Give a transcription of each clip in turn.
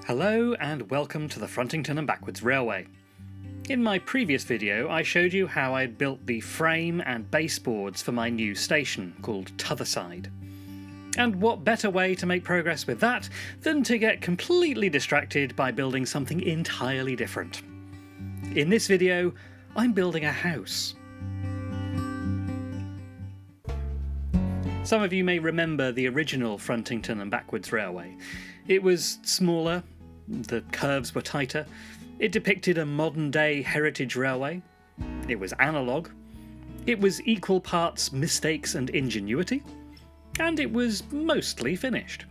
Hello and welcome to the Frontington and Backwoods Railway. In my previous video I showed you how I'd built the frame and baseboards for my new station called T'otherside. And what better way to make progress with that than to get completely distracted by building something entirely different. In this video I'm building a house. Some of you may remember the original Frontington and Backwoods Railway. It was smaller, the curves were tighter, it depicted a modern-day heritage railway, it was analogue, it was equal parts mistakes and ingenuity, and it was mostly finished.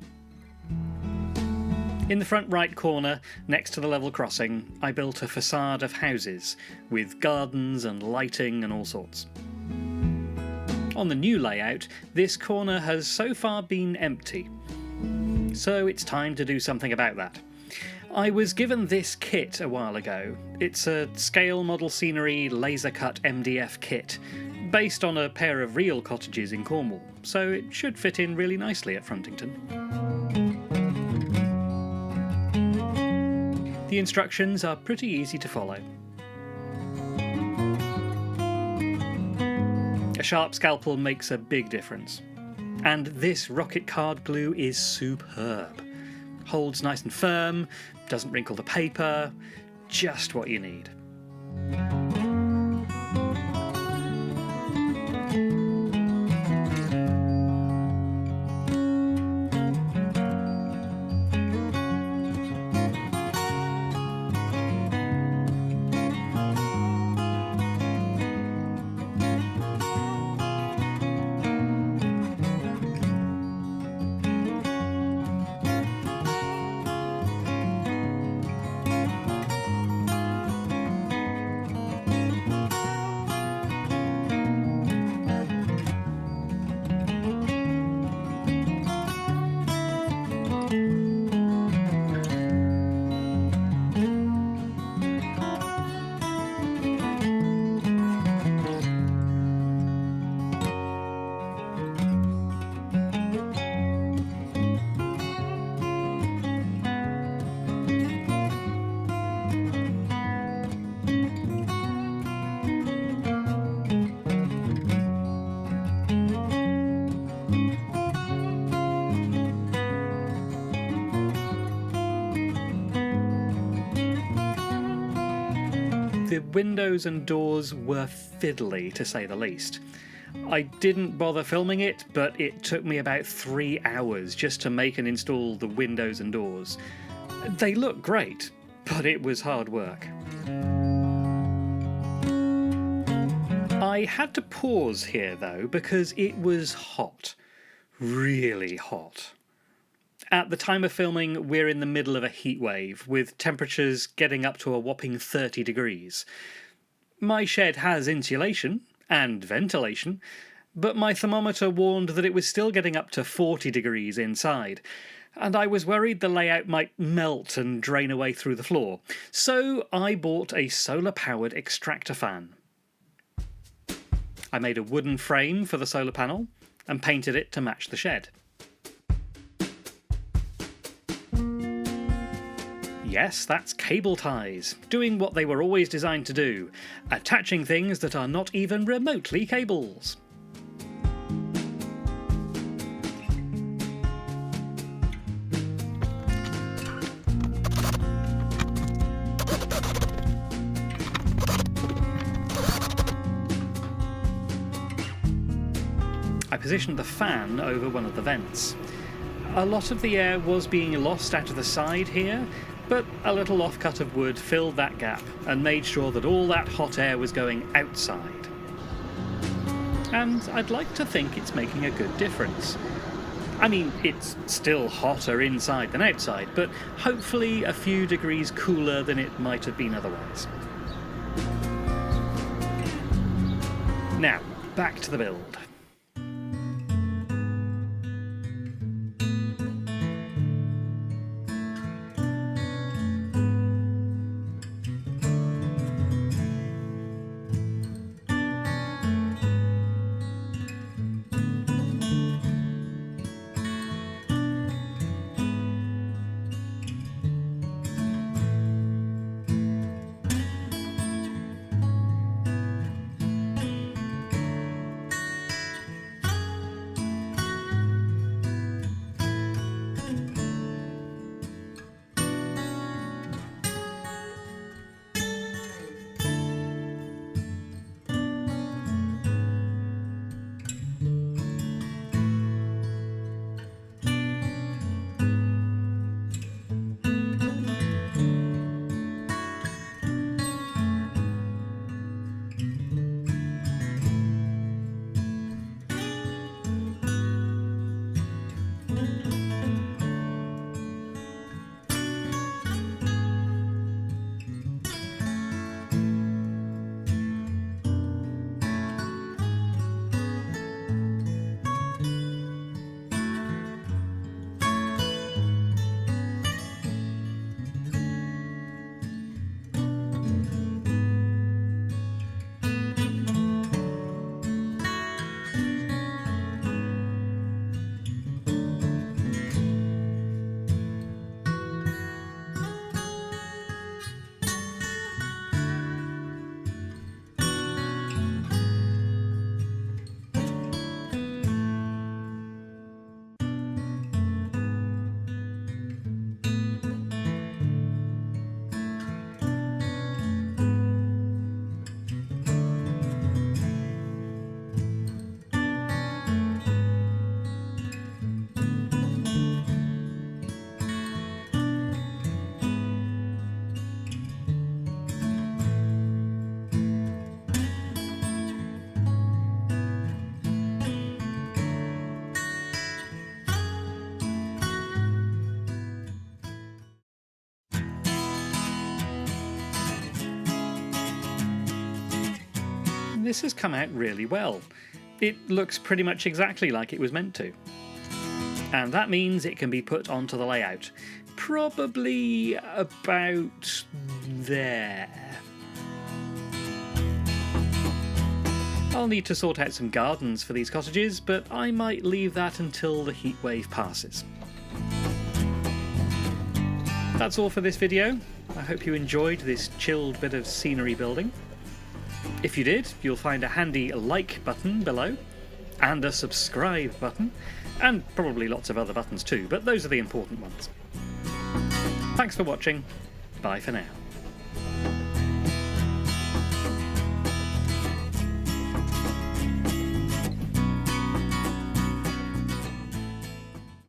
In the front right corner, next to the level crossing, I built a facade of houses, with gardens and lighting and all sorts. On the new layout, this corner has so far been empty, so it's time to do something about that. I was given this kit a while ago. It's a scale model scenery laser cut MDF kit, based on a pair of real cottages in Cornwall, so it should fit in really nicely at Frontington. The instructions are pretty easy to follow. A sharp scalpel makes a big difference. And this rocket card glue is superb. Holds nice and firm, doesn't wrinkle the paper, just what you need. The windows and doors were fiddly, to say the least. I didn't bother filming it, but it took me about 3 hours just to make and install the windows and doors. They look great, but it was hard work. I had to pause here though, because it was hot. Really hot. At the time of filming, we're in the middle of a heatwave, with temperatures getting up to a whopping 30 degrees. My shed has insulation and ventilation, but my thermometer warned that it was still getting up to 40 degrees inside, and I was worried the layout might melt and drain away through the floor, so I bought a solar-powered extractor fan. I made a wooden frame for the solar panel and painted it to match the shed. Yes, that's cable ties, doing what they were always designed to do, attaching things that are not even remotely cables. I positioned the fan over one of the vents. A lot of the air was being lost out of the side here, but a little offcut of wood filled that gap and made sure that all that hot air was going outside. And I'd like to think it's making a good difference. I mean, it's still hotter inside than outside, but hopefully a few degrees cooler than it might have been otherwise. Now, back to the build. this has come out really well. It looks pretty much exactly like it was meant to. And that means it can be put onto the layout. Probably about there. I'll need to sort out some gardens for these cottages, but I might leave that until the heatwave passes. That's all for this video. I hope you enjoyed this chilled bit of scenery building. If you did, you'll find a handy like button below, and a subscribe button, and probably lots of other buttons too, but those are the important ones. Thanks for watching. Bye for now.